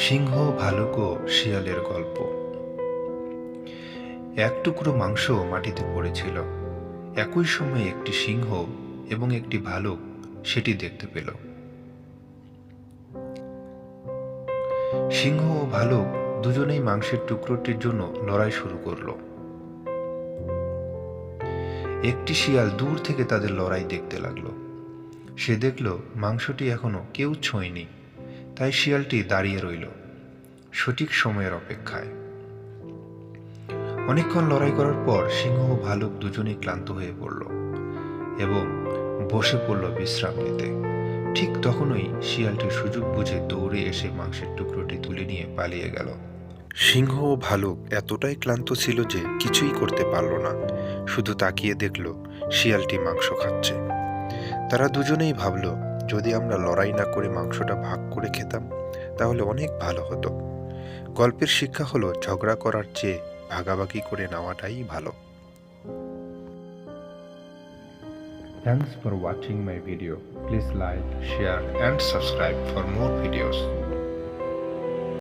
সিংহ, ভালুক ও শিয়ালের গল্প। এক টুকরো মাংস মাটিতে পড়েছিল। একই সময়ে একটি সিংহ এবং একটি ভালুক সেটি দেখতে পেল। সিংহ ও ভালুক দুজনেই মাংসের টুকরোটির জন্য লড়াই শুরু করলো। একটি শিয়াল দূর থেকে তাদের লড়াই দেখতে লাগলো। সে দেখল মাংসটি এখনো কেউ ছোঁয়নি, তাই শিয়ালটি দাঁড়িয়ে রইল সঠিক সময়ের অপেক্ষায়। অনেকক্ষণ লড়াই করার পর সিংহ ও ভালুক দুজনেই ক্লান্ত হয়ে পড়ল এবং বসে পড়ল বিশ্রাম নিতে। ঠিক তখনই শিয়ালটি সুযোগ বুঝে দৌড়ে এসে মাংসের টুকরোটি তুলে নিয়ে পালিয়ে গেল। সিংহ ও ভালুক এতটাই ক্লান্ত ছিল যে কিছুই করতে পারল না, শুধু তাকিয়ে দেখল শিয়ালটি মাংস খাচ্ছে। তারা দুজনেই ভাবল, যদি আমরা লড়াই না করে মাংসটা ভাগ করে খেতাম তাহলে অনেক ভালো হতো। গল্পের শিক্ষা হলো, ঝগড়া করার চেয়ে ভাগাভাগি করে নেওয়াটাই ভালো। Thanks for watching my video. Please like, share and subscribe for more videos.